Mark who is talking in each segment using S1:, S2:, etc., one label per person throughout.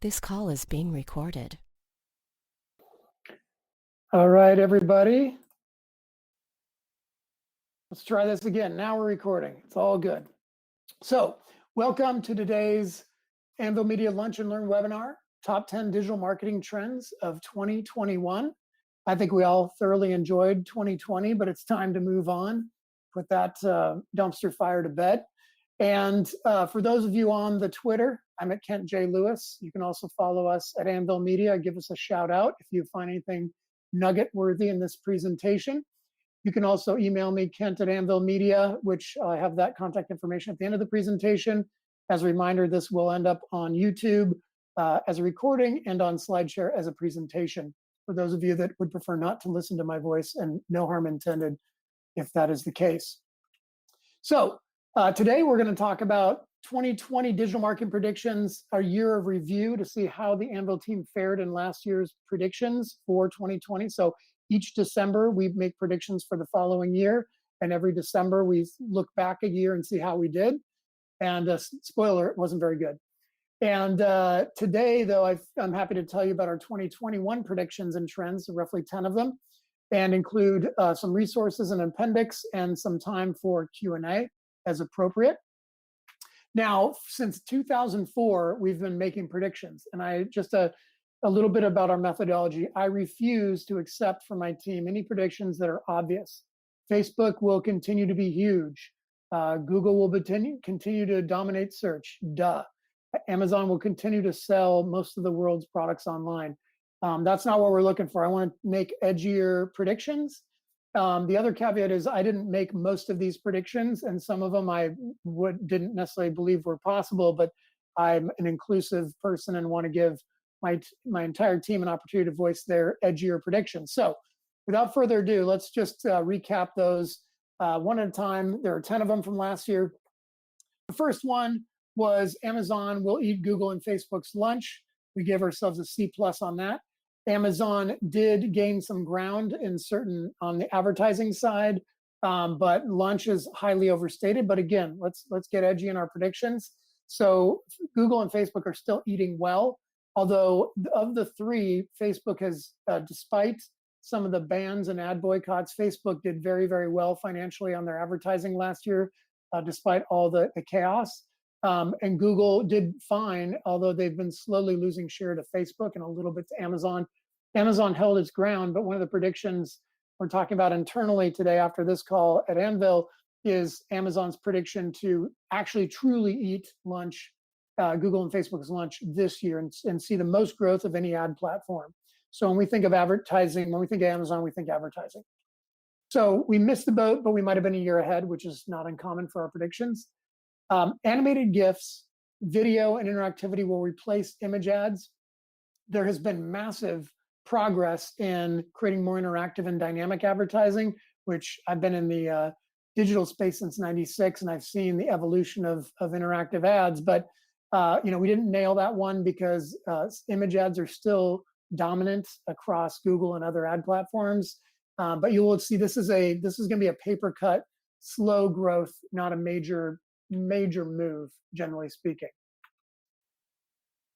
S1: This call is being recorded.
S2: All right, everybody. Let's try this again. Now we're recording. It's all good. So welcome to today's Anvil Media Lunch and Learn webinar, Top 10 Digital Marketing Trends of 2021. I think we all thoroughly enjoyed 2020, but it's time to move on, put that dumpster fire to bed. And for those of you on the Twitter, I'm at Kent J. Lewis. You can also follow us at Anvil Media. Give us a shout out if you find anything nugget worthy in this presentation. You can also email me, Kent at Anvil Media, which I have that contact information at the end of the presentation. As a reminder, this will end up on YouTube as a recording and on SlideShare as a presentation for those of you that would prefer not to listen to my voice, and no harm intended if that is the case. So today we're going to talk about 2020 digital marketing predictions, our year of review to see how the Anvil team fared in last year's predictions for 2020. So each December we make predictions for the following year, and every December we look back a year and see how we did. And spoiler, it wasn't very good. And today, though, I'm happy to tell you about our 2021 predictions and trends, roughly 10 of them, and include some resources and appendix and some time for Q&A as appropriate. Now, since 2004, we've been making predictions, and a little bit about our methodology. I refuse to accept from my team any predictions that are obvious. Facebook will continue to be huge. Google will continue to dominate search. Duh. Amazon will continue to sell most of the world's products online. That's not what we're looking for. I want to make edgier predictions. The other caveat is I didn't make most of these predictions, and some of them I didn't necessarily believe were possible, but I'm an inclusive person and want to give my entire team an opportunity to voice their edgier predictions. So without further ado, let's just recap those one at a time. There are 10 of them from last year. The first one was Amazon will eat Google and Facebook's lunch. We gave ourselves a C+ on that. Amazon did gain some ground on the advertising side, but lunch is highly overstated. But again, let's get edgy in our predictions. So Google and Facebook are still eating well, although of the three, Facebook has, despite some of the bans and ad boycotts, Facebook did very, very well financially on their advertising last year, despite all the chaos. And Google did fine, although they've been slowly losing share to Facebook and a little bit to Amazon. Amazon held its ground, but one of the predictions we're talking about internally today after this call at Anvil is Amazon's prediction to actually truly eat lunch, Google and Facebook's lunch this year, and see the most growth of any ad platform. So when we think of advertising, when we think of Amazon, we think advertising. So we missed the boat, but we might have been a year ahead, which is not uncommon for our predictions. Animated GIFs, video, and interactivity will replace image ads. There has been massive progress in creating more interactive and dynamic advertising, which I've been in the digital space since '96, and I've seen the evolution of interactive ads. But we didn't nail that one because image ads are still dominant across Google and other ad platforms. But you will see this is going to be a paper cut, slow growth, not a major move, generally speaking.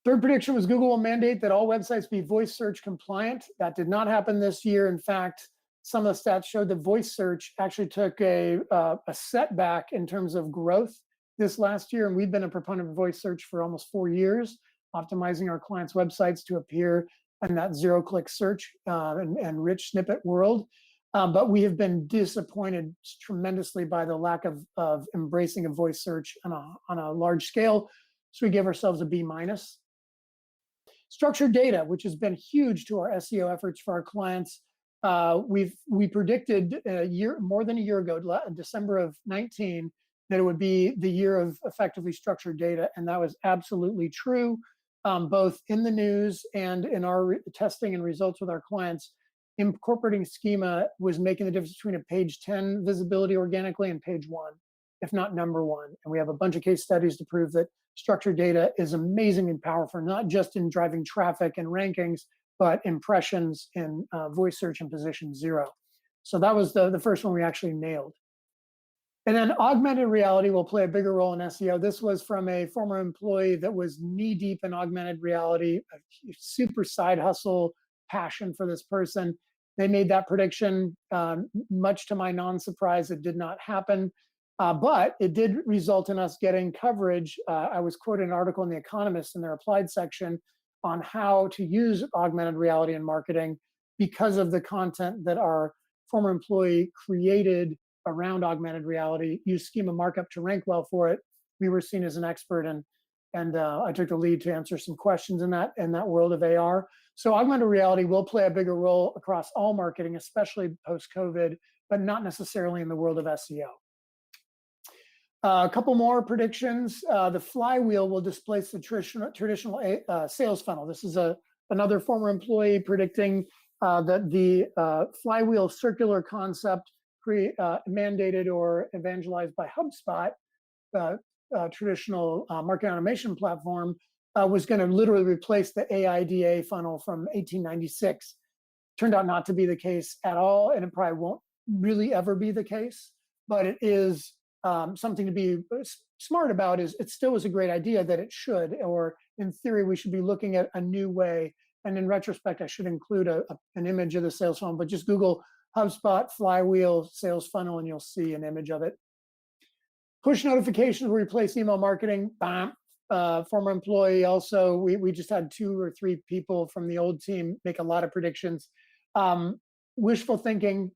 S2: Third prediction was Google will mandate that all websites be voice search compliant. That did not happen this year. In fact, some of the stats showed that voice search actually took a setback in terms of growth this last year. And we've been a proponent of voice search for almost 4 years, optimizing our clients' websites to appear in that zero-click search and rich snippet world. But we have been disappointed tremendously by the lack of embracing of voice search on a large scale. So we gave ourselves a B-. Structured data, which has been huge to our SEO efforts for our clients. We predicted more than a year ago, December of 19, that it would be the year of effectively structured data, and that was absolutely true, both in the news and in our testing and results with our clients. Incorporating schema was making the difference between a page 10 visibility organically and page 1, if not number 1. And we have a bunch of case studies to prove that structured data is amazingly powerful, not just in driving traffic and rankings, but impressions in voice search and position 0. So that was the first one we actually nailed. And then augmented reality will play a bigger role in SEO. This was from a former employee that was knee deep in augmented reality, a super side hustle passion for this person. They made that prediction. Much to my non-surprise, it did not happen. But it did result in us getting coverage. I was quoted an article in The Economist in their applied section on how to use augmented reality in marketing because of the content that our former employee created around augmented reality, used schema markup to rank well for it. We were seen as an expert, and I took the lead to answer some questions in that world of AR. So augmented reality will play a bigger role across all marketing, especially post-COVID, but not necessarily in the world of SEO. A couple more predictions. The flywheel will displace the traditional sales funnel. This is another former employee predicting that the flywheel circular concept mandated or evangelized by HubSpot, traditional marketing automation platform, was going to literally replace the AIDA funnel from 1896. Turned out not to be the case at all, and it probably won't really ever be the case, but it is something to be smart about. Is it still is a great idea that it should, or in theory, we should be looking at a new way. And in retrospect, I should include an image of the sales funnel, but just Google HubSpot flywheel sales funnel and you'll see an image of it. Push notifications will replace email marketing. Bam. Former employee also, we just had 2 or 3 people from the old team make a lot of predictions. Wishful thinking.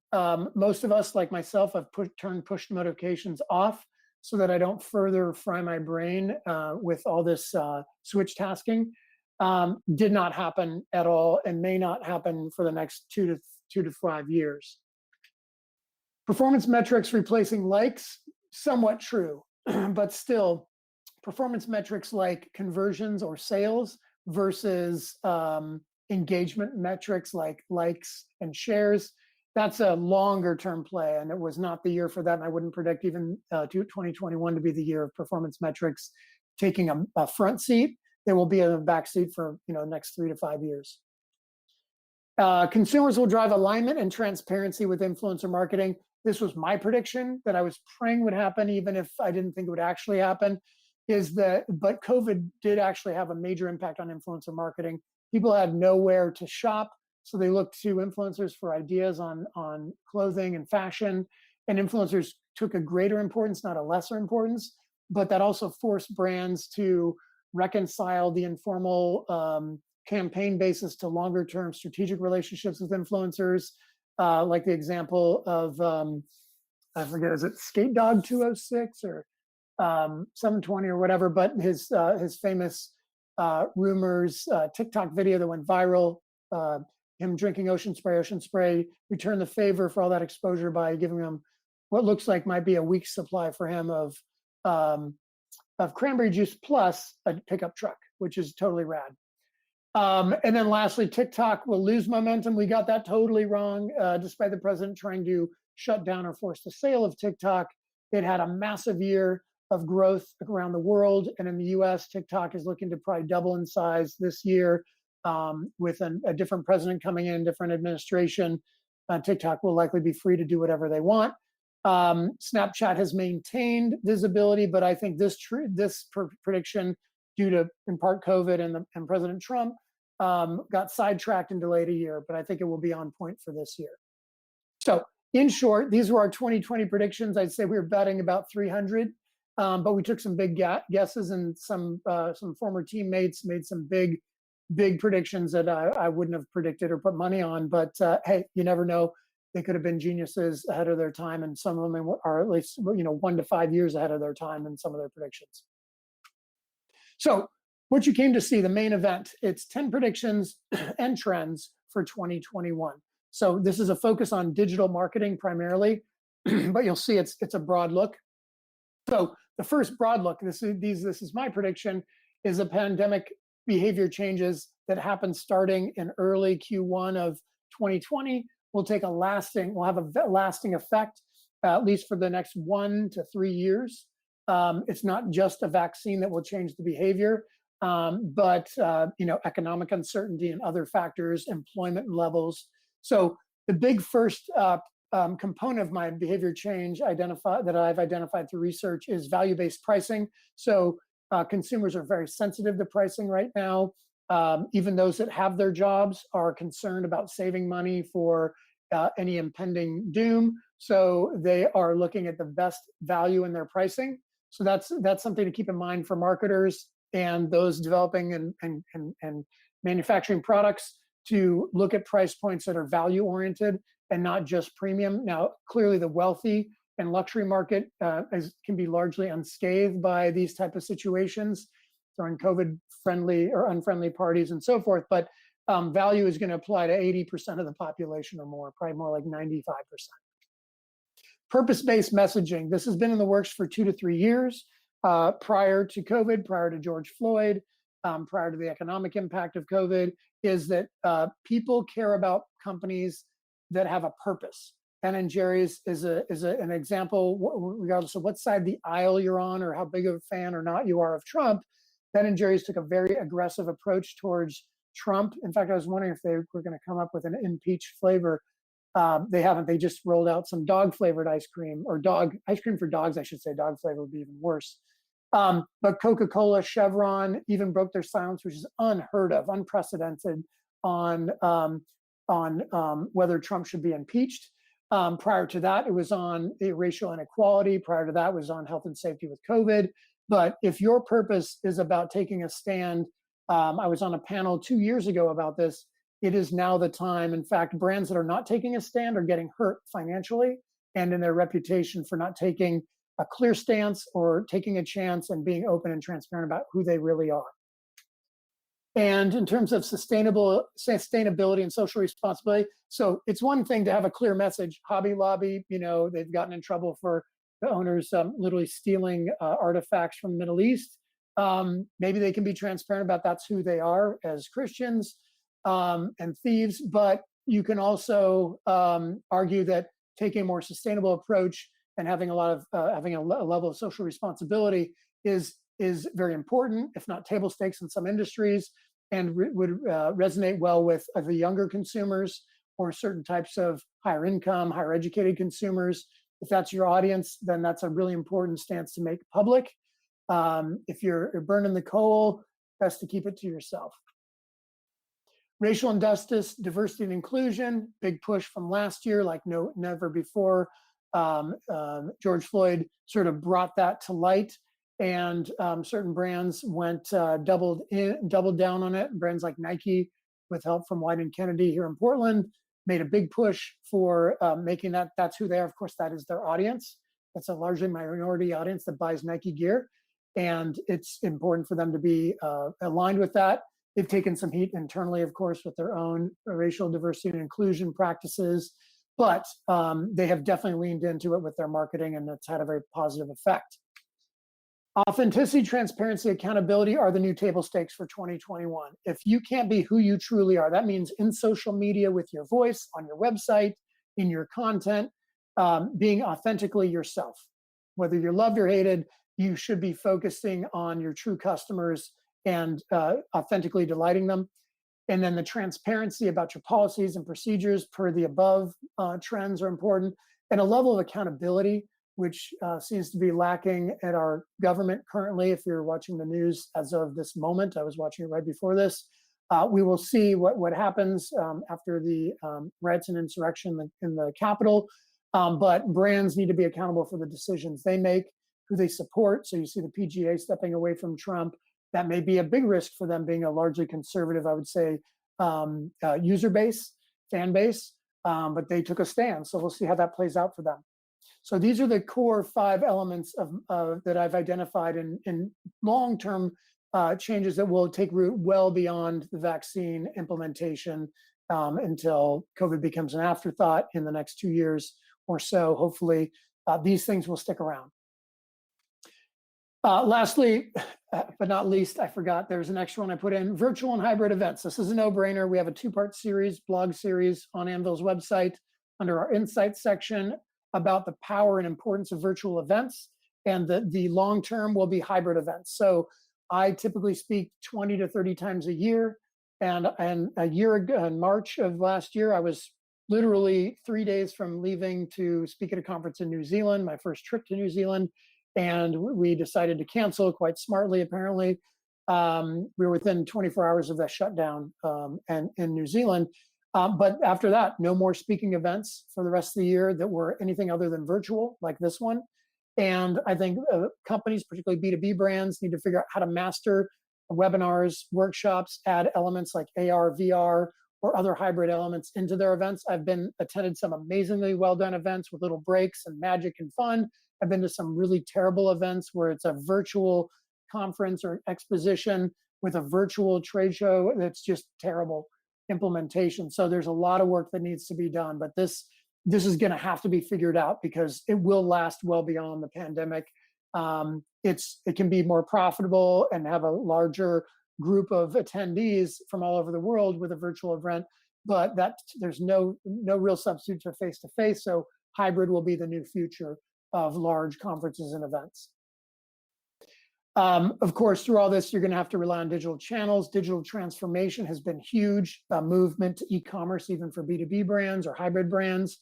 S2: Most of us, like myself, have turned push notifications off so that I don't further fry my brain with all this switch tasking. Did not happen at all and may not happen for the next 2 to 5 years. Performance metrics replacing likes, somewhat true, but still performance metrics like conversions or sales versus engagement metrics like likes and shares, that's a longer term play, and it was not the year for that, and I wouldn't predict even 2021 to be the year of performance metrics taking a front seat. They will be in a back seat for the next 3 to 5 years. Consumers will drive alignment and transparency with influencer marketing. This was my prediction that I was praying would happen, even if I didn't think it would actually happen. But COVID did actually have a major impact on influencer marketing. People had nowhere to shop, so they looked to influencers for ideas on clothing and fashion. And influencers took a greater importance, not a lesser importance. But that also forced brands to reconcile the informal campaign basis to longer term strategic relationships with influencers, like the example of I forget, is it Skate Dog 206 or 720 or whatever, but his famous rumors TikTok video that went viral, him drinking ocean spray, returned the favor for all that exposure by giving him what looks like might be a week's supply for him of cranberry juice plus a pickup truck, which is totally rad. And then lastly, TikTok will lose momentum. We got that totally wrong, despite the president trying to shut down or force the sale of TikTok. It had a massive year of growth around the world. And in the US, TikTok is looking to probably double in size this year with a different president coming in, different administration. TikTok will likely be free to do whatever they want. Snapchat has maintained visibility, but I think this prediction, due to in part COVID and President Trump, got sidetracked and delayed a year, but I think it will be on point for this year. So in short, these were our 2020 predictions. I'd say we were betting about 300, but we took some big guesses, and some former teammates made some big predictions that I wouldn't have predicted or put money on. But hey, you never know. They could have been geniuses ahead of their time, and some of them are at least 1 to 5 years ahead of their time in some of their predictions. So what you came to see, the main event, it's 10 predictions and trends for 2021. So this is a focus on digital marketing primarily, but you'll see it's a broad look. So the first broad look, this is my prediction, is a pandemic behavior changes that happen starting in early Q1 of 2020 will have a lasting effect, at least for the next 1 to 3 years. It's not just a vaccine that will change the behavior, but economic uncertainty and other factors, employment levels. So the big first component of my behavior change that I've identified through research is value-based pricing. So consumers are very sensitive to pricing right now. Even those that have their jobs are concerned about saving money for any impending doom. So they are looking at the best value in their pricing. So that's something to keep in mind for marketers and those developing and manufacturing products, to look at price points that are value oriented and not just premium. Now, clearly the wealthy and luxury market can be largely unscathed by these type of situations, throwing COVID friendly or unfriendly parties and so forth. But value is going to apply to 80% of the population or more, probably more like 95%. Purpose-based messaging. This has been in the works for 2 to 3 years, prior to COVID, prior to George Floyd, prior to the economic impact of COVID, is that people care about companies that have a purpose. Ben & Jerry's is an example, regardless of what side of the aisle you're on or how big of a fan or not you are of Trump. Ben & Jerry's took a very aggressive approach towards Trump. In fact, I was wondering if they were going to come up with an impeach flavor. They haven't. They just rolled out some dog flavored ice cream, or dog ice cream for dogs, I should say. Dog flavor would be even worse. But Coca-Cola, Chevron even broke their silence, which is unheard of, unprecedented on whether Trump should be impeached. Prior to that, it was on racial inequality. Prior to that, it was on health and safety with COVID. But if your purpose is about taking a stand, I was on a panel 2 years ago about this. It is now the time. In fact, brands that are not taking a stand are getting hurt financially and in their reputation for not taking a clear stance or taking a chance and being open and transparent about who they really are. And in terms of sustainability and social responsibility, so it's one thing to have a clear message. Hobby Lobby, they've gotten in trouble for the owners literally stealing artifacts from the Middle East. Maybe they can be transparent about that's who they are as Christians and thieves. But you can also argue that taking a more sustainable approach and having a level of social responsibility is very important, if not table stakes in some industries, and would resonate well with the younger consumers or certain types of higher income, higher educated consumers. If that's your audience, then that's a really important stance to make public. If you're burning the coal, best to keep it to yourself. Racial injustice, diversity and inclusion, big push from last year, like never before. George Floyd sort of brought that to light, and certain brands went doubled down on it. Brands like Nike, with help from White and Kennedy here in Portland, made a big push for making that's who they are. Of course, that is their audience. That's a largely minority audience that buys Nike gear, and it's important for them to be aligned with that. They've taken some heat internally, of course, with their own racial diversity and inclusion practices, but they have definitely leaned into it with their marketing, and it's had a very positive effect. Authenticity, transparency, accountability are the new table stakes for 2021. If you can't be who you truly are, that means in social media with your voice, on your website, in your content, being authentically yourself. Whether you're loved or hated, you should be focusing on your true customers and authentically delighting them. And then the transparency about your policies and procedures per the above trends are important. And a level of accountability, which seems to be lacking at our government currently. If you're watching the news as of this moment, I was watching it right before this. We will see what happens after the riots and insurrection in the Capitol. But brands need to be accountable for the decisions they make, who they support. So you see the PGA stepping away from Trump. That may be a big risk for them, being a largely conservative, I would say, user base, fan base. But they took a stand. So we'll see how that plays out for them. So these are the core 5 elements that I've identified in long-term changes that will take root well beyond the vaccine implementation until COVID becomes an afterthought in the next 2 years or so. Hopefully, these things will stick around. Lastly, but not least, I forgot there's an extra one I put in: virtual and hybrid events. This is a no-brainer. We have a 2-part series, blog series on Anvil's website under our Insights section about the power and importance of virtual events, and the long term will be hybrid events. So I typically speak 20 to 30 times a year, and a year ago, in March of last year, I was literally 3 days from leaving to speak at a conference in New Zealand, my first trip to New Zealand, and we decided to cancel quite smartly, apparently. We were within 24 hours of that shutdown and in New Zealand. But after that, no more speaking events for the rest of the year that were anything other than virtual, like this one. And I think companies, particularly B2B brands, need to figure out how to master webinars, workshops, add elements like AR, VR, or other hybrid elements into their events. I've attended some amazingly well done events with little breaks and magic and fun. I've been to some really terrible events where it's a virtual conference or exposition with a virtual trade show that's just terrible implementation. So there's a lot of work that needs to be done, but this is going to have to be figured out because it will last well beyond the pandemic. It can be more profitable and have a larger group of attendees from all over the world with a virtual event, but there's no real substitute for face-to-face. So hybrid will be the new future of large conferences and events. Of course, through all this, you're going to have to rely on digital channels. Digital transformation has been huge, movement to e-commerce, even for B2B brands or hybrid brands.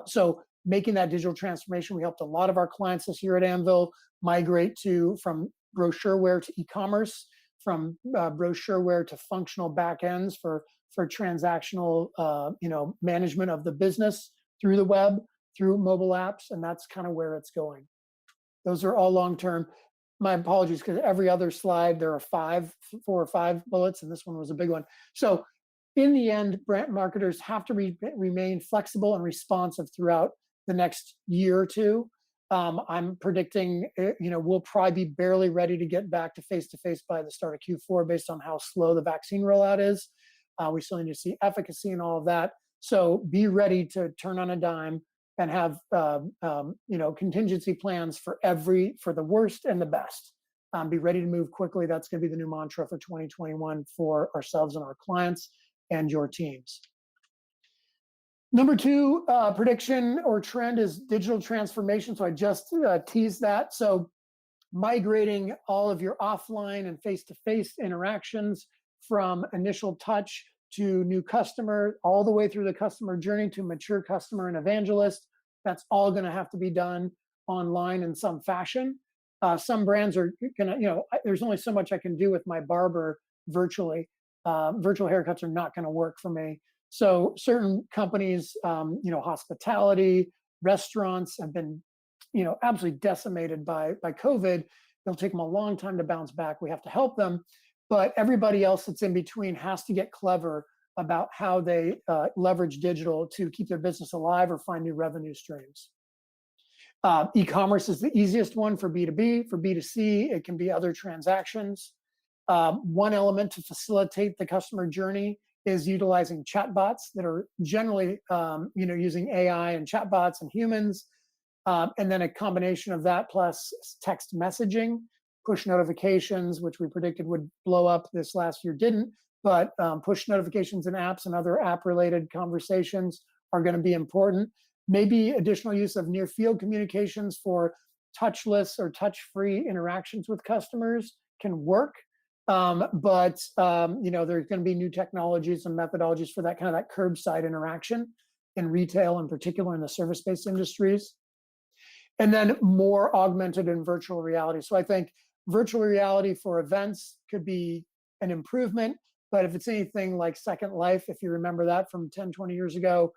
S2: So making that digital transformation, we helped a lot of our clients this year at Anvil migrate from brochureware to e-commerce, from brochureware to functional backends for transactional management of the business through the web, through mobile apps, and that's kind of where it's going. Those are all long-term. My apologies, because every other slide, there are 4 or 5 bullets, and this one was a big one. So in the end, brand marketers have to remain flexible and responsive throughout the next year or two. I'm predicting, we'll probably be barely ready to get back to face-to-face by the start of Q4 based on how slow the vaccine rollout is. We still need to see efficacy and all of that. So be ready to turn on a dime and have contingency plans for the worst and the best. Be ready to move quickly. That's going to be the new mantra for 2021 for ourselves and our clients and your teams. Number 2 prediction or trend is digital transformation. So I just teased that. So migrating all of your offline and face-to-face interactions from initial touch to new customer, all the way through the customer journey to mature customer and evangelist. That's all going to have to be done online in some fashion. Some brands are going to, there's only so much I can do with my barber virtually. Virtual haircuts are not going to work for me. So certain companies, hospitality, restaurants have been, absolutely decimated by COVID. It'll take them a long time to bounce back. We have to help them. But everybody else that's in between has to get clever about how they leverage digital to keep their business alive or find new revenue streams. E-commerce is the easiest one for B2B. For B2C, it can be other transactions. One element to facilitate the customer journey is utilizing chatbots that are generally, using AI and chatbots and humans. And then a combination of that plus text messaging, push notifications, which we predicted would blow up this last year, didn't, but push notifications in apps and other app-related conversations are going to be important. Maybe additional use of near-field communications for touchless or touch-free interactions with customers can work. But there's going to be new technologies and methodologies for that kind of that curbside interaction in retail, in particular in the service-based industries. And then more augmented and virtual reality. So I think virtual reality for events could be an improvement, but if it's anything like Second Life, if you remember that from 10, 20 years ago,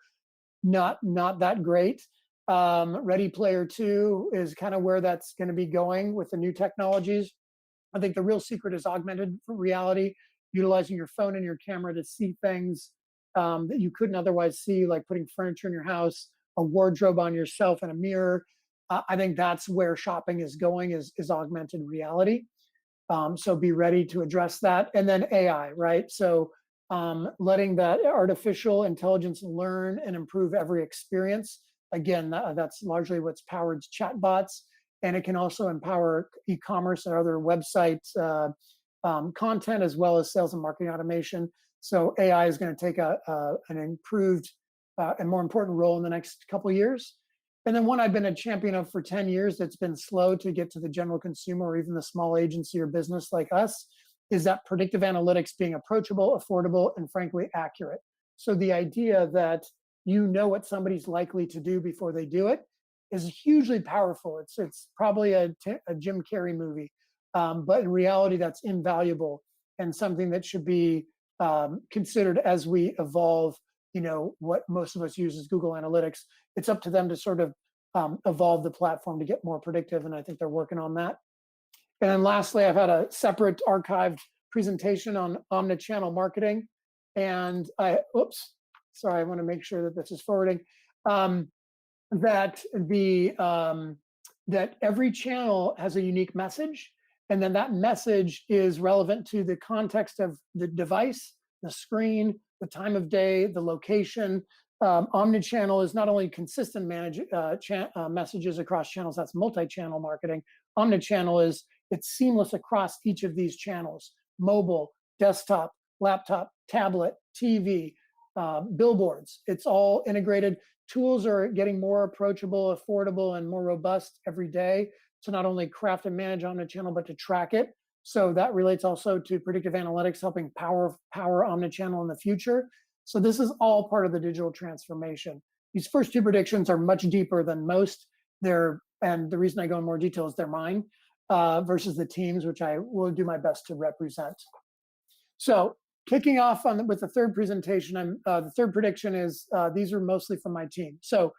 S2: not that great. Ready Player 2 is kind of where that's going to be going with the new technologies. I think the real secret is augmented reality, utilizing your phone and your camera to see things that you couldn't otherwise see, like putting furniture in your house, a wardrobe on yourself and a mirror. I think that's where shopping is going, is augmented reality. So be ready to address that. And then AI, right? So letting that artificial intelligence learn and improve every experience. Again, that's largely what's powered chatbots. And it can also empower e-commerce and other website content, as well as sales and marketing automation. So AI is going to take an improved and more important role in the next couple of years. And then one I've been a champion of for 10 years that's been slow to get to the general consumer or even the small agency or business like us is that predictive analytics being approachable, affordable, and frankly accurate. So the idea that you know what somebody's likely to do before they do it, is hugely powerful. It's probably a Jim Carrey movie, but in reality, that's invaluable and something that should be considered as we evolve. What most of us use is Google Analytics. It's up to them to sort of evolve the platform to get more predictive, and I think they're working on that. And then lastly, I've had a separate archived presentation on omnichannel marketing, and I want to make sure that this is forwarding. That every channel has a unique message, and then that message is relevant to the context of the device, the screen, the time of day, the location. Omnichannel is not only consistent messages across channels, that's multi-channel marketing. Omnichannel it's seamless across each of these channels: mobile, desktop, laptop, tablet, TV, billboards. It's all integrated. Tools are getting more approachable, affordable, and more robust every day to not only craft and manage omnichannel, but to track it. So that relates also to predictive analytics, helping power omnichannel in the future. So this is all part of the digital transformation. These first two predictions are much deeper than most. And the reason I go in more detail is they're mine versus the teams, which I will do my best to represent. So kicking off with the third presentation, the third prediction is these are mostly from my team. So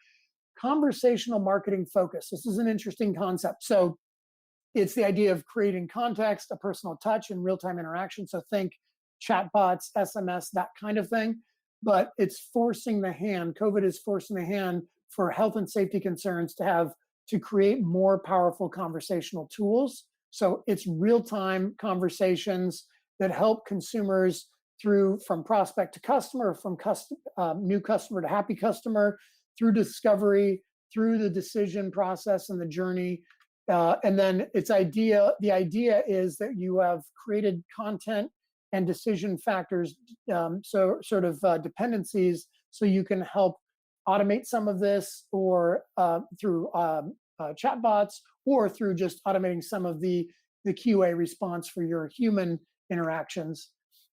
S2: conversational marketing focus. This is an interesting concept. So it's the idea of creating context, a personal touch, and real-time interaction. So think chatbots, SMS, that kind of thing. But it's forcing the hand. COVID is forcing the hand for health and safety concerns to create more powerful conversational tools. So it's real-time conversations that help consumers from prospect to customer, from new customer to happy customer, through discovery, through the decision process and the journey. And then the idea is that you have created content and decision factors, dependencies, so you can help automate some of this, or through chatbots, or through just automating some of the QA response for your human interactions.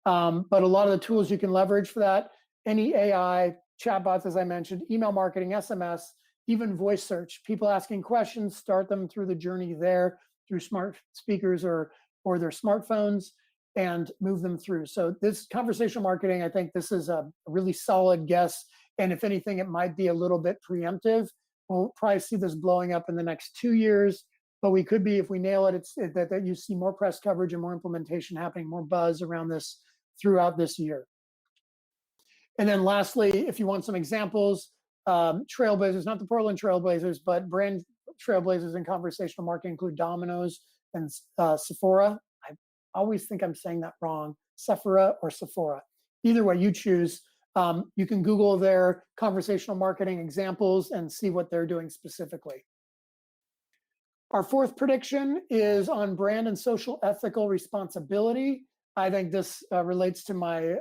S2: But a lot of the tools you can leverage for that, any AI, chatbots, as I mentioned, email marketing, SMS, even voice search, people asking questions, start them through the journey there, through smart speakers or their smartphones, and move them through. So this conversational marketing, I think this is a really solid guess. And if anything, it might be a little bit preemptive. We'll probably see this blowing up in the next 2 years, but we could be, if we nail it, that you see more press coverage and more implementation happening, more buzz around this throughout this year. And then lastly, if you want some examples, trailblazers, not the Portland Trailblazers, but brand trailblazers in conversational marketing include Domino's and Sephora. I always think I'm saying that wrong, Sephora or Sephora. Either way you choose. You can Google their conversational marketing examples and see what they're doing specifically. Our fourth prediction is on brand and social ethical responsibility. I think this relates to my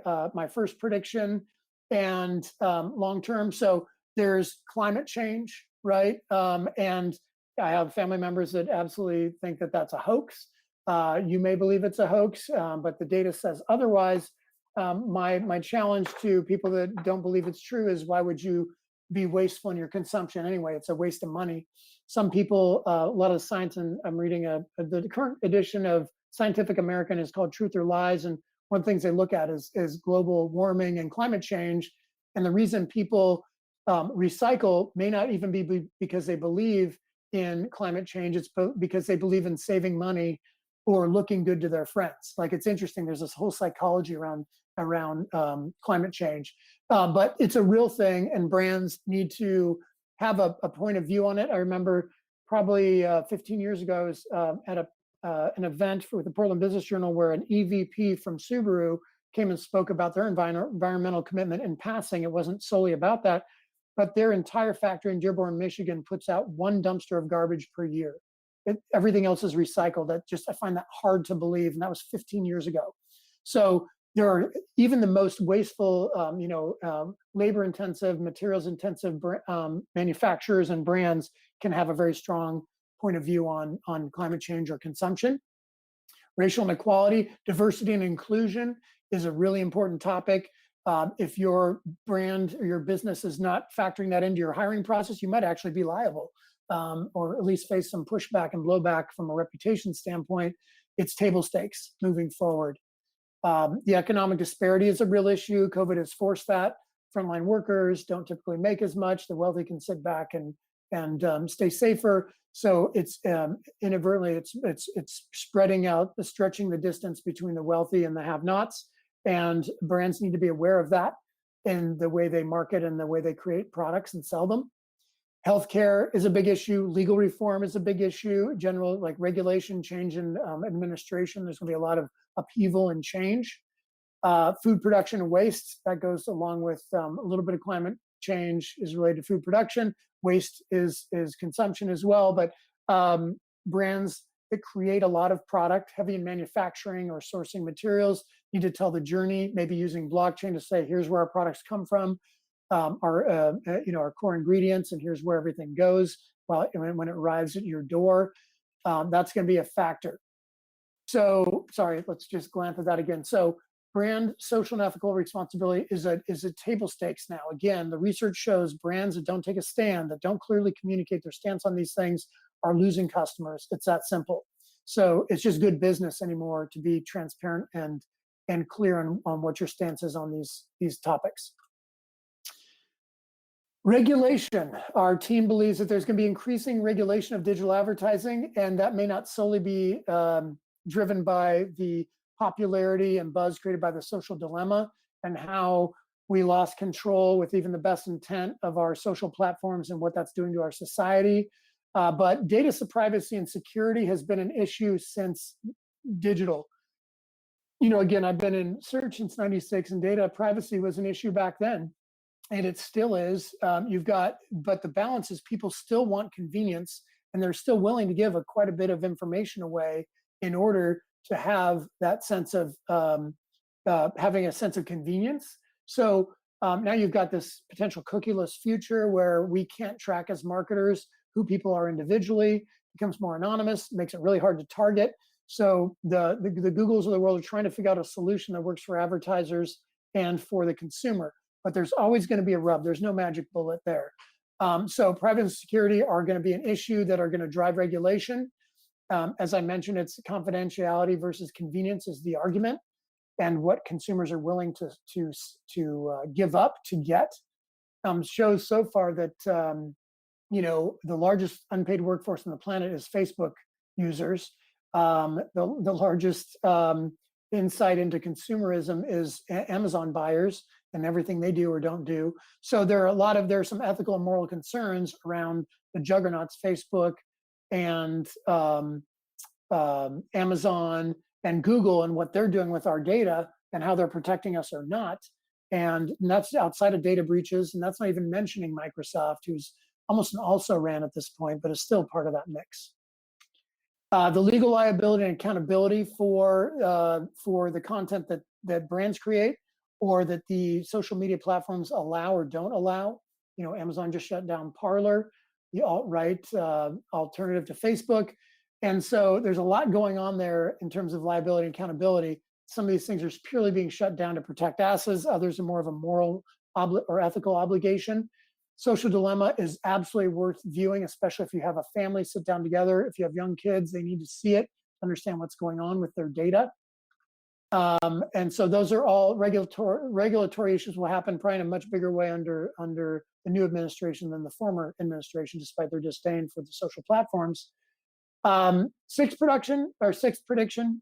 S2: first prediction and long-term. So there's climate change, right? And I have family members that absolutely think that that's a hoax. You may believe it's a hoax, but the data says otherwise. My challenge to people that don't believe it's true is, why would you be wasteful in your consumption anyway? It's a waste of money. Some people, a lot of science, and I'm reading the current edition of Scientific American is called Truth or Lies. And one of the things they look at is global warming and climate change. And the reason people recycle may not even be because they believe in climate change. It's because they believe in saving money or looking good to their friends. Like, it's interesting. There's this whole psychology around climate change, but it's a real thing, and brands need to have a point of view on it. I remember probably 15 years ago, I was at an event for the Portland Business Journal where an EVP from Subaru came and spoke about their environmental commitment in passing. It wasn't solely about that, but their entire factory in Dearborn, Michigan puts out 1 dumpster of garbage per year. Everything else is recycled. I find that hard to believe, and that was 15 years ago. So there are even the most wasteful, labor-intensive, materials-intensive manufacturers and brands can have a very strong point of view on climate change or consumption. Racial inequality, diversity, and inclusion is a really important topic. If your brand or your business is not factoring that into your hiring process, you might actually be liable, or at least face some pushback and blowback from a reputation standpoint. It's table stakes moving forward. The economic disparity is a real issue. COVID has forced that. Frontline workers don't typically make as much. The wealthy can sit back and stay safer. So it's inadvertently it's spreading out, stretching the distance between the wealthy and the have-nots. And brands need to be aware of that in the way they market and the way they create products and sell them. Healthcare is a big issue. Legal reform is a big issue. General like regulation, change in administration. There's going to be a lot of upheaval and change. Food production and waste, that goes along with a little bit of climate change is related to food production. Waste is consumption as well. But brands that create a lot of product, heavy in manufacturing or sourcing materials, need to tell the journey, maybe using blockchain to say, here's where our products come from, our core ingredients, and here's where everything goes when it arrives at your door. That's going to be a factor. So, sorry, let's just glance at that again. So, brand social and ethical responsibility is a table stakes now. Again, the research shows brands that don't take a stand, that don't clearly communicate their stance on these things, are losing customers. It's that simple. So it's just good business anymore to be transparent and clear on what your stance is on these topics. Regulation. Our team believes that there's going to be increasing regulation of digital advertising, and that may not solely be driven by the popularity and buzz created by the social dilemma and how we lost control with even the best intent of our social platforms and what that's doing to our society. But data privacy and security has been an issue since digital. Again, I've been in search since '96, and data privacy was an issue back then, and it still is. But the balance is people still want convenience, and they're still willing to give quite a bit of information away in order to have that sense of having a sense of convenience. So now you've got this potential cookieless future where we can't track as marketers who people are individually, becomes more anonymous, makes it really hard to target. So the Googles of the world are trying to figure out a solution that works for advertisers and for the consumer. But there's always going to be a rub. There's no magic bullet there. So privacy and security are going to be an issue that are going to drive regulation. As I mentioned, it's confidentiality versus convenience is the argument, and what consumers are willing to give up to get. Shows so far that the largest unpaid workforce on the planet is Facebook users. The largest insight into consumerism is Amazon buyers and everything they do or don't do. So there's some ethical and moral concerns around the juggernauts, Facebook and Amazon and Google, and what they're doing with our data and how they're protecting us or not. And that's outside of data breaches, and that's not even mentioning Microsoft, who's almost an also-ran at this point, but is still part of that mix. The legal liability and accountability for the content that brands create or that the social media platforms allow or don't allow. Amazon just shut down Parler, the alt-right alternative to Facebook. And so there's a lot going on there in terms of liability and accountability. Some of these things are purely being shut down to protect assets. Others are more of a moral or ethical obligation. Social dilemma is absolutely worth viewing, especially if you have a family sit down together. If you have young kids, they need to see it, understand what's going on with their data. And so those are all regulatory issues will happen probably in a much bigger way under the new administration than the former administration, despite their disdain for the social platforms. Sixth prediction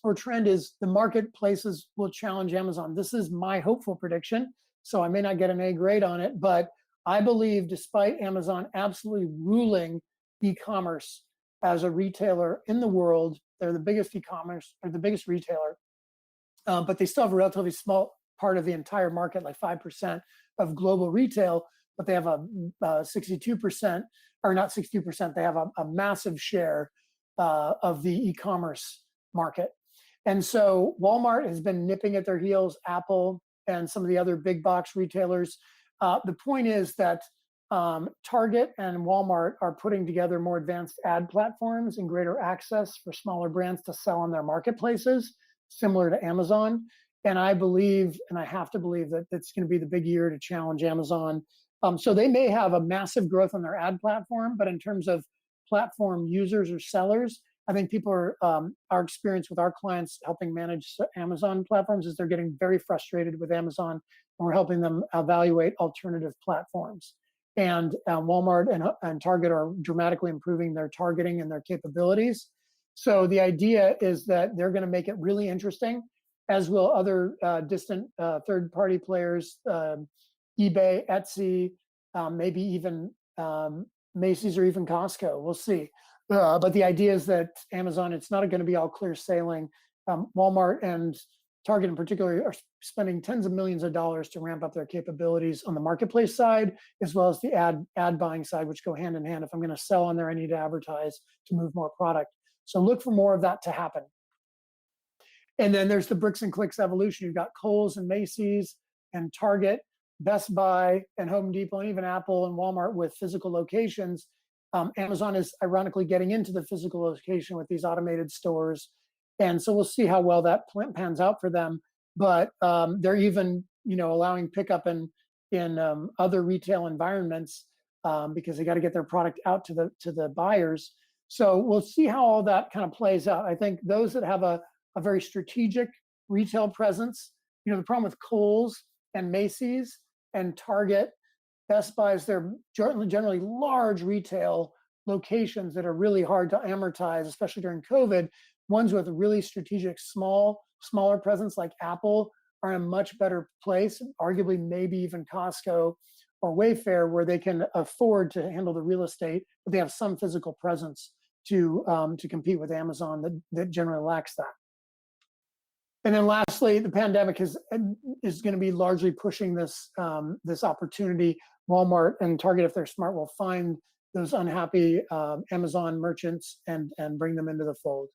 S2: or trend is the marketplaces will challenge Amazon. This is my hopeful prediction, so I may not get an A grade on it, but I believe despite Amazon absolutely ruling e-commerce as a retailer in the world, they're the biggest e-commerce or the biggest retailer, but they still have a relatively small part of the entire market, like 5% of global retail, but they have a 62%, or not 62%, they have a massive share of the e-commerce market. And so Walmart has been nipping at their heels, Apple and some of the other big box retailers. The point is that Target and Walmart are putting together more advanced ad platforms and greater access for smaller brands to sell on their marketplaces, similar to Amazon. And I believe, and I have to believe, that it's going to be the big year to challenge Amazon. So they may have a massive growth on their ad platform, but in terms of platform users or sellers, I think people are, our experience with our clients helping manage Amazon platforms is they're getting very frustrated with Amazon, and we're helping them evaluate alternative platforms. And Walmart and Target are dramatically improving their targeting and their capabilities. So the idea is that they're going to make it really interesting, as will other distant third-party players, eBay, Etsy, maybe even Macy's or even Costco. We'll see. But the idea is that Amazon, it's not going to be all clear sailing. Walmart and Target in particular are spending tens of millions of dollars to ramp up their capabilities on the marketplace side, as well as the ad buying side, which go hand in hand. If I'm going to sell on there, I need to advertise to move more product. So look for more of that to happen. And then there's the bricks and clicks evolution. You've got Kohl's and Macy's and Target, Best Buy and Home Depot, and even Apple and Walmart with physical locations. Amazon is ironically getting into the physical location with these automated stores. And so we'll see how well that pans out for them. But they're even, allowing pickup in other retail environments because they got to get their product out to the buyers. So we'll see how all that kind of plays out. I think those that have a very strategic retail presence, the problem with Kohl's and Macy's and Target, Best Buy is they're generally large retail locations that are really hard to amortize, especially during COVID. Ones with a really strategic smaller presence like Apple are in a much better place, arguably maybe even Costco or Wayfair, where they can afford to handle the real estate, but they have some physical presence to compete with Amazon that generally lacks that. And then lastly, the pandemic is going to be largely pushing this opportunity. Walmart and Target, if they're smart, will find those unhappy Amazon merchants and bring them into the fold.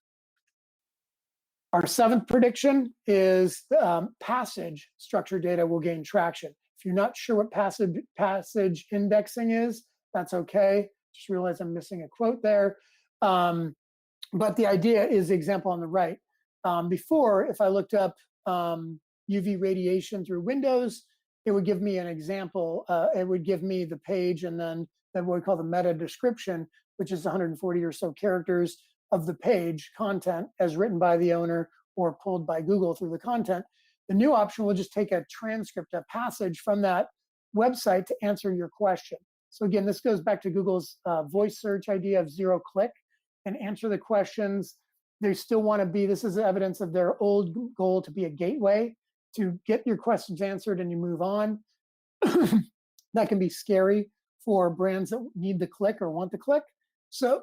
S2: Our seventh prediction is passage structured data will gain traction. If you're not sure what passage indexing is, that's okay. Just realize I'm missing a quote there. But the idea is the example on the right. Before, if I looked up UV radiation through Windows, it would give me an example. It would give me the page and then what we call the meta description, which is 140 or so characters of the page content as written by the owner or pulled by Google through the content. The new option will just take a transcript, a passage from that website to answer your question. So again, this goes back to Google's voice search idea of zero click and answer the questions. They still want to be, this is evidence of their old goal to be a gateway to get your questions answered and you move on. That can be scary for brands that need the click or want the click. So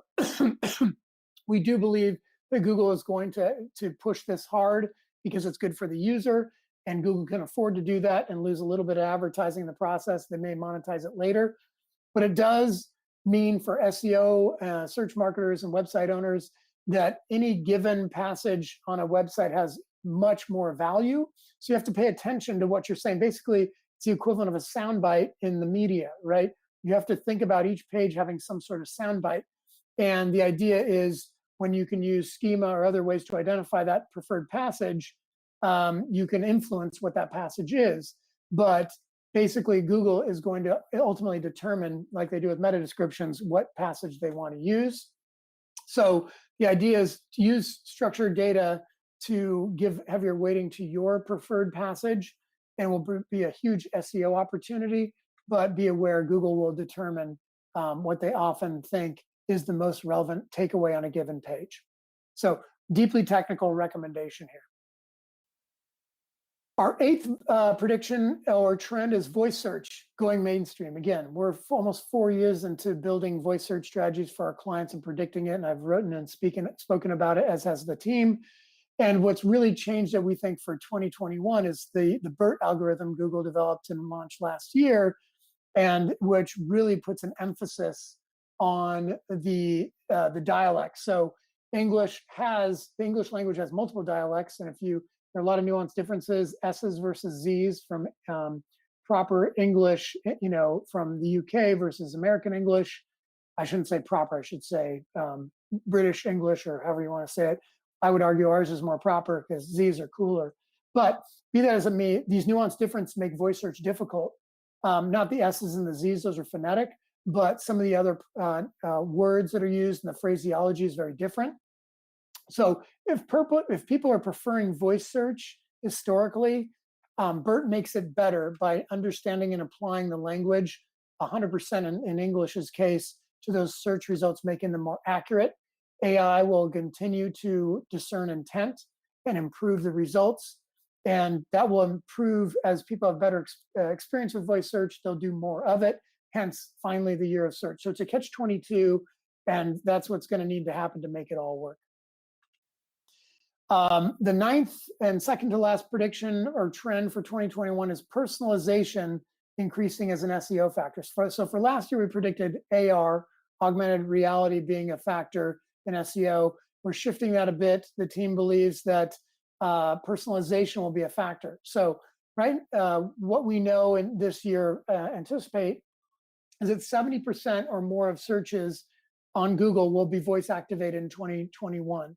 S2: we do believe that Google is going to push this hard because it's good for the user, and Google can afford to do that and lose a little bit of advertising in the process. They may monetize it later, but it does mean for SEO, search marketers and website owners that any given passage on a website has much more value. So you have to pay attention to what you're saying. Basically, it's the equivalent of a soundbite in the media, right? You have to think about each page having some sort of soundbite. And the idea is when you can use schema or other ways to identify that preferred passage, you can influence what that passage is. But basically, Google is going to ultimately determine, like they do with meta descriptions, what passage they want to use. So the idea is to use structured data to give heavier weighting to your preferred passage, and will be a huge SEO opportunity. But be aware, Google will determine what they often think is the most relevant takeaway on a given page. So deeply technical recommendation here. Our eighth prediction or trend is voice search going mainstream. Again, we're almost 4 years into building voice search strategies for our clients and predicting it, and I've written and spoken about it, as has the team. And what's really changed that we think for 2021 is the BERT algorithm Google developed and launched last year, and which really puts an emphasis on the dialects. So the English language has multiple dialects, and there are a lot of nuanced differences, S's versus Z's from proper English, from the UK versus American English. I shouldn't say proper, I should say British English, or however you want to say it. I would argue ours is more proper because Z's are cooler. But be that as it may, these nuanced differences make voice search difficult. Not the S's and the Z's, those are phonetic, but some of the other words that are used and the phraseology is very different. So if people are preferring voice search historically, BERT makes it better by understanding and applying the language 100% in English's case to those search results, making them more accurate. AI will continue to discern intent and improve the results. And that will improve as people have better experience with voice search, they'll do more of it. Hence, finally, the year of search. So it's a catch-22, and that's what's going to need to happen to make it all work. The ninth and second to last prediction or trend for 2021 is personalization increasing as an SEO factor. So for last year, we predicted AR, augmented reality, being a factor in SEO. We're shifting that a bit. The team believes that personalization will be a factor. So, what we know in this year anticipate is that 70% or more of searches on Google will be voice activated in 2021.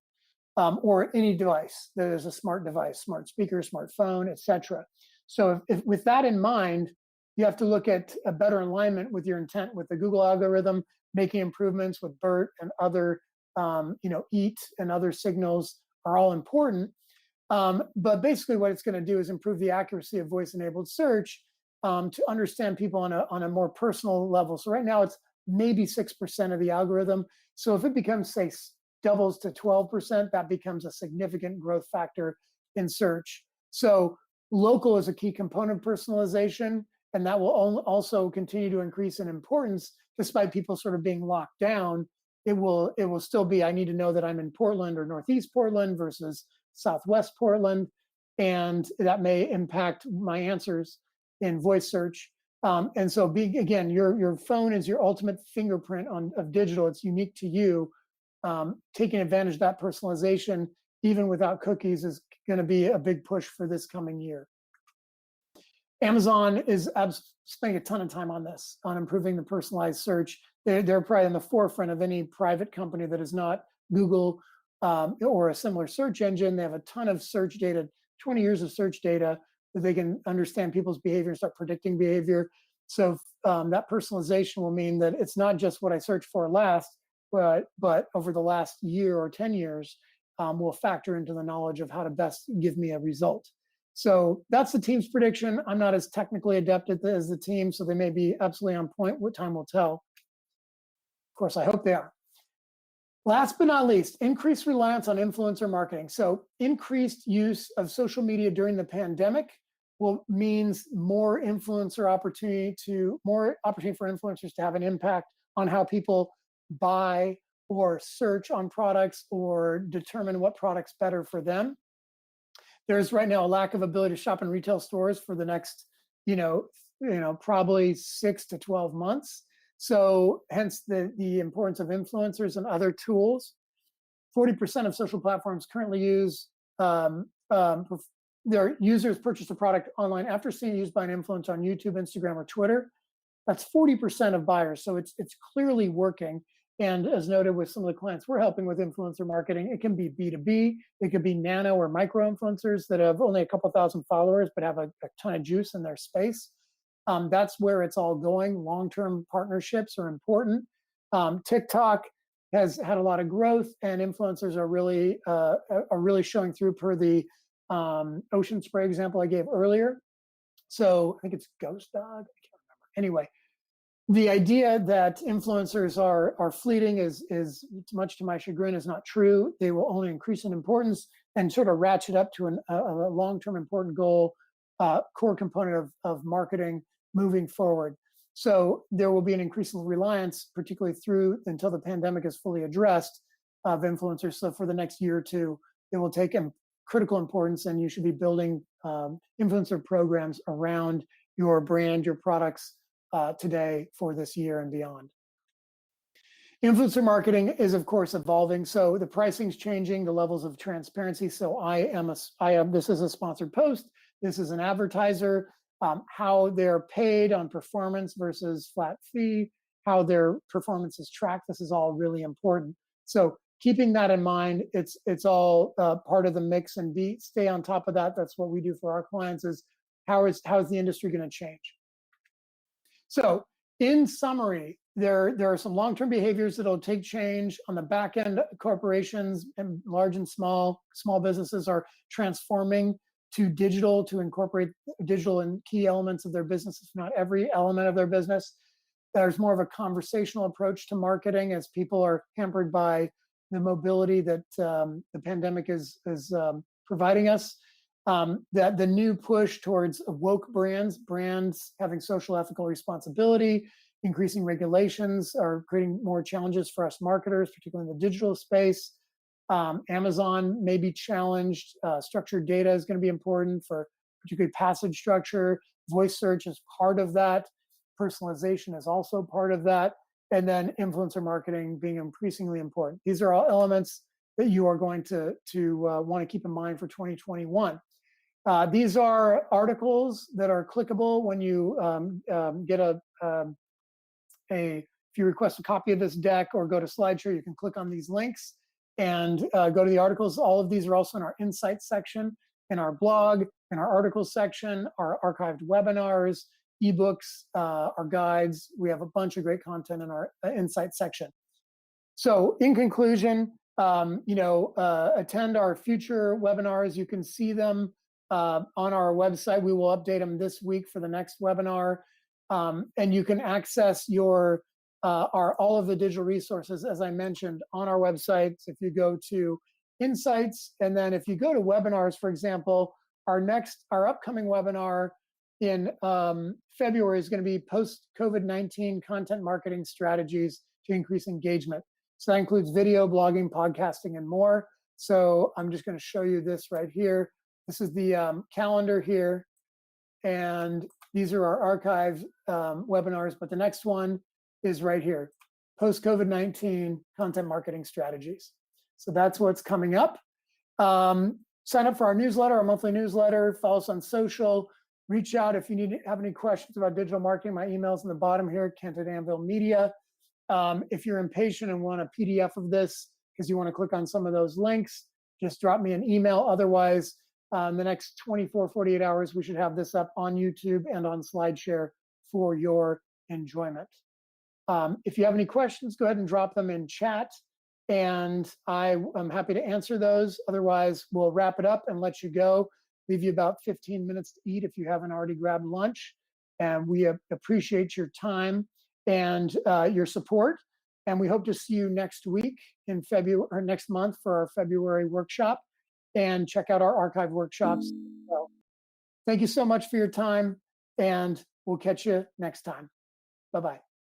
S2: Or any device that is a smart device, smart speaker, smartphone, etc. So if with that in mind, you have to look at a better alignment with your intent with the Google algorithm, making improvements with BERT and other, EAT and other signals are all important. But basically what it's going to do is improve the accuracy of voice-enabled search to understand people on a more personal level. So right now it's maybe 6% of the algorithm. So if it becomes, say, doubles to 12%, that becomes a significant growth factor in search. So local is a key component of personalization, and that will also continue to increase in importance despite people sort of being locked down. It will still be, I need to know that I'm in Portland or Northeast Portland versus Southwest Portland, and that may impact my answers in voice search. And so again, your phone is your ultimate fingerprint of digital. It's unique to you. Taking advantage of that personalization, even without cookies, is going to be a big push for this coming year. Amazon is spending a ton of time on this, on improving the personalized search. They're probably in the forefront of any private company that is not Google or a similar search engine. They have a ton of search data, 20 years of search data that they can understand people's behavior and start predicting behavior. So that personalization will mean that it's not just what I searched for last, but over the last year or 10 years, will factor into the knowledge of how to best give me a result. So that's the team's prediction. I'm not as technically adept as the team, so they may be absolutely on point. What time will tell. Of course, I hope they are. Last but not least, increased reliance on influencer marketing. So increased use of social media during the pandemic means more opportunity for influencers to have an impact on how people buy or search on products or determine what product's better for them. There's right now a lack of ability to shop in retail stores for the next, probably 6 to 12 months. So hence the importance of influencers and other tools. 40% of social platforms currently use their users purchase a product online after seeing it used by an influencer on YouTube, Instagram, or Twitter. That's 40% of buyers. So it's clearly working. And as noted with some of the clients we're helping with influencer marketing, it can be B2B, it could be nano or micro influencers that have only a couple thousand followers but have a ton of juice in their space. That's where it's all going. Long-term partnerships are important. TikTok has had a lot of growth, and influencers are really showing through, per the ocean spray example I gave earlier. So I think it's Ghost Dog. I can't remember. Anyway, the idea that influencers are fleeting is much to my chagrin is not true. They will only increase in importance and sort of ratchet up to a long-term important goal, core component of marketing moving forward. So there will be an increasing reliance, particularly until the pandemic is fully addressed, of influencers. So for the next year or two, it will take critical importance, and you should be building influencer programs around your brand, your products today for this year and beyond. Influencer marketing is, of course, evolving. So the pricing's changing, the levels of transparency. So this is a sponsored post. This is an advertiser. How they're paid on performance versus flat fee, how their performance is tracked. This is all really important. So keeping that in mind, it's all part of the mix, and stay on top of that. That's what we do for our clients, is how is the industry going to change? So in summary, there are some long-term behaviors that'll take change on the back end. Corporations and large and small businesses are transforming to digital, to incorporate digital in key elements of their business, if not every element of their business. There's more of a conversational approach to marketing as people are hampered by the mobility that the pandemic is providing us. That the new push towards woke brands having social ethical responsibility, increasing regulations are creating more challenges for us marketers, particularly in the digital space. Amazon may be challenged. Structured data is going to be important for particularly passage structure. Voice search is part of that. Personalization is also part of that. And then influencer marketing being increasingly important. These are all elements that you are going to want to keep in mind for 2021. These are articles that are clickable when you get if you request a copy of this deck or go to SlideShare, you can click on these links and go to the articles. All of these are also in our insights section, in our blog, in our articles section, our archived webinars, ebooks, our guides. We have a bunch of great content in our insights section. So in conclusion, attend our future webinars. You can see them on our website. We will update them this week for the next webinar. And you can access all of the digital resources, as I mentioned, on our website. If you go to Insights, and then if you go to webinars, for example, our upcoming webinar in February is going to be post-COVID-19 content marketing strategies to increase engagement. So that includes video, blogging, podcasting, and more. So I'm just going to show you this right here. This is the calendar here, and these are our archived webinars, but the next one is right here, post-COVID-19 content marketing strategies. So that's what's coming up. Sign up for our newsletter, our monthly newsletter, follow us on social, reach out if you have any questions about digital marketing. My email's in the bottom here, Kent@Anvil Media. If you're impatient and want a PDF of this because you want to click on some of those links, just drop me an email. Otherwise, in the next 24, 48 hours, we should have this up on YouTube and on SlideShare for your enjoyment. If you have any questions, go ahead and drop them in chat, and I'm happy to answer those. Otherwise, we'll wrap it up and let you go. Leave you about 15 minutes to eat if you haven't already grabbed lunch. And we appreciate your time and your support. And we hope to see you next week in February, or next month, for our February workshop. And check out our archive workshops. So, thank you so much for your time, and we'll catch you next time. Bye-bye.